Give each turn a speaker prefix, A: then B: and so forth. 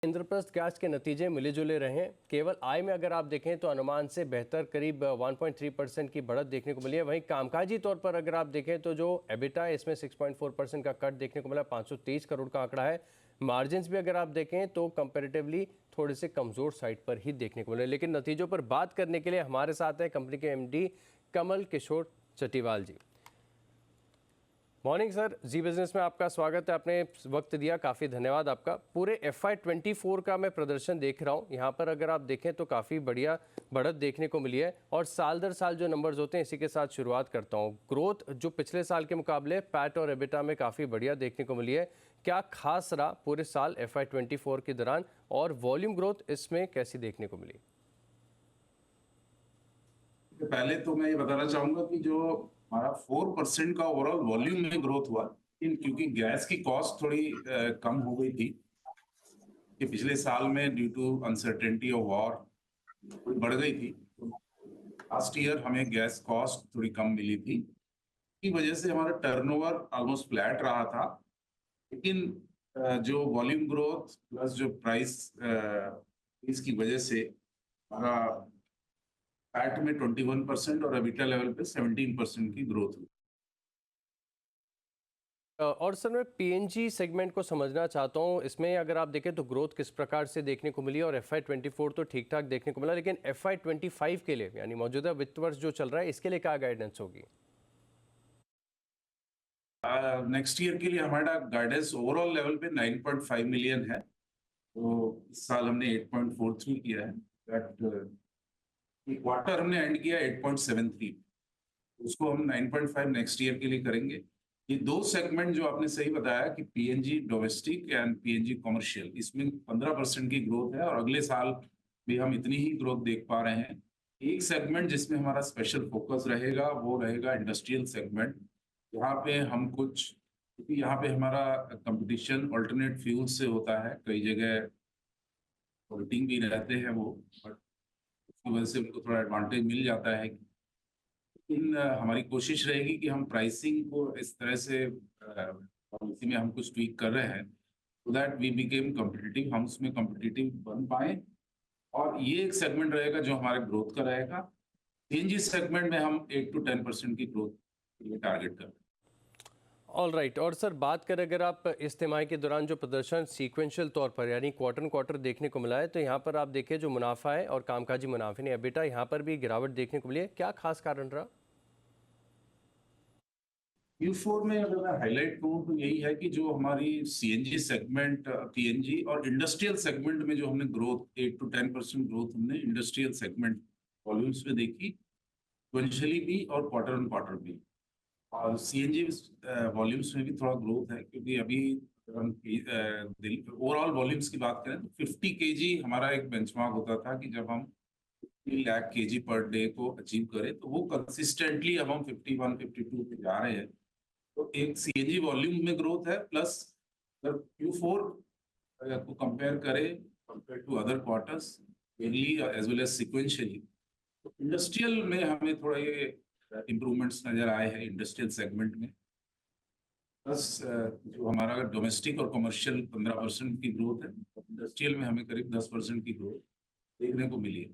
A: Indraprastha gas के नतीजे मिले जुले रहे। केवल आय में अगर आप देखें तो अनुमान से बेहतर करीब 1.3% की बढ़त देखने को मिली है। वहीं कामकाजी तौर पर अगर आप देखें तो जो एबिटा है इसमें 6.4% का कट देखने को मिला, 523 करोड़ का आंकड़ा है। मार्जिन्स भी अगर आप देखें तो कंपैरेटिवली थोड़े से कमज़ोर साइड पर ही देखने को मिले। लेकिन नतीजों पर बात करने के लिए हमारे साथ है कंपनी के MD कमल किशोर चटीवाल जी। मॉर्निंग सर, जी बिजनेस में आपका स्वागत है। आपने वक्त दिया, काफ़ी धन्यवाद आपका। पूरे FY24 का मैं प्रदर्शन देख रहा हूँ, यहाँ पर अगर आप देखें तो काफ़ी बढ़िया बढ़त देखने को मिली है। और साल दर साल जो नंबर्स होते हैं इसी के साथ शुरुआत करता हूँ। ग्रोथ जो पिछले साल के मुकाबले पैट और एबिटा में काफ़ी बढ़िया देखने को मिली है। क्या खास रहा पूरे साल FY24 के दौरान, और वॉल्यूम ग्रोथ इसमें कैसी देखने को मिली?
B: पहले तो मैं ये बताना चाहूंगा कि जो हमारा 4% का ओवरऑल वॉल्यूम में ग्रोथ हुआ, क्योंकि गैस की कॉस्ट थोड़ी कम हो गई थी कि पिछले साल में due to uncertainty of war बढ़ गई थी। लास्ट ईयर हमें गैस कॉस्ट थोड़ी कम मिली थी, की वजह से हमारा टर्नओवर ऑलमोस्ट फ्लैट रहा था। लेकिन जो वॉल्यूम ग्रोथ प्लस जो प्राइस इसकी वजह से हमारा पैट में 21% और एबिटा लेवल पे 17% की ग्रोथ हुई।
A: और सर मैं PNG सेगमेंट को समझना चाहता हूँ। इसमें अगर आप देखें तो ग्रोथ किस प्रकार से देखने को मिली, और FY24 तो ठीक ठाक देखने को मिला, लेकिन FY25 के लिए यानी मौजूदा वित्त वर्ष जो चल रहा है इसके लिए क्या गाइडेंस होगी?
B: नेक्स्ट ईयर के लिए हमारा गाइडेंस ओवरऑल लेवल पे 9.5 मिलियन है। तो इस साल हमने 8.43 किया है। बट क्वार्टर हमने एंड किया 8.73, उसको हम 9.5 नेक्स्ट ईयर के लिए करेंगे। ये दो सेगमेंट जो आपने सही बताया कि PNG domestic and PNG commercial, इसमें 15% की ग्रोथ है और अगले साल भी हम इतनी ही ग्रोथ देख पा रहे हैं। एक सेगमेंट जिसमें हमारा स्पेशल फोकस रहेगा वो रहेगा इंडस्ट्रियल सेगमेंट। यहाँ पे हम कुछ, क्योंकि यहाँ पे हमारा कंपटीशन अल्टरनेट फ्यूल से होता है, कई जगह पॉलिटिंग भी रहते हैं वो, बट उसकी वजह से उनको थोड़ा एडवांटेज मिल जाता है। लेकिन हमारी कोशिश रहेगी कि हम प्राइसिंग को इस तरह से पॉलिसी में हम कुछ ट्वीक कर रहे हैं so that we became competitive, हम उसमें कॉम्पिटिटिव बन पाए। और ये एक सेगमेंट रहेगा जो हमारे ग्रोथ का रहेगा। CNG सेगमेंट में हम 8 to 10% की ग्रोथ के लिए टारगेट कर रहे हैं।
A: All right. और सर बात करें अगर आप इस तिमाही के दौरान जो प्रदर्शन सीक्वेंशियल तौर पर यानी क्वार्टर देखने को मिला है, तो यहाँ पर आप देखिए जो मुनाफा है और कामकाजी मुनाफे ने एबिटा यहाँ पर भी गिरावट देखने को मिली है। क्या खास कारण रहा?
B: Q4 में अगर मैं हाईलाइट करूं तो यही है कि जो हमारी CNG सेगमेंट, PNG और इंडस्ट्रियल सेगमेंट में जो हमने ग्रोथ 8 to 10% ग्रोथ हमने इंडस्ट्रियल सेगमेंट वॉल्यूम्स में देखी, सिक्वेंशियली भी और क्वार्टर ऑन क्वार्टर भी। और CNG वॉल्यूम्स में भी थोड़ा ग्रोथ है, क्योंकि अभी हम ओवरऑल वॉल्यूम्स की बात करें तो 50 kg हमारा एक बेंचमार्क होता था कि जब हम 50 लाख kg पर डे को अचीव करें, तो वो कंसिस्टेंटली अब हम 51 52 पे जा रहे हैं। तो एक CNG वॉल्यूम में ग्रोथ है, प्लस अगर Q4 को कंपेयर करें compare to other quarters yearly as well as sequentially, तो इंडस्ट्रियल में हमें थोड़ा ये इम्प्रूवमेंट्स नजर आए हैं इंडस्ट्रियल सेगमेंट में। प्लस जो हमारा डोमेस्टिक और कमर्शियल 15% की ग्रोथ है, इंडस्ट्रियल में हमें करीब 10% की ग्रोथ देखने को मिली है।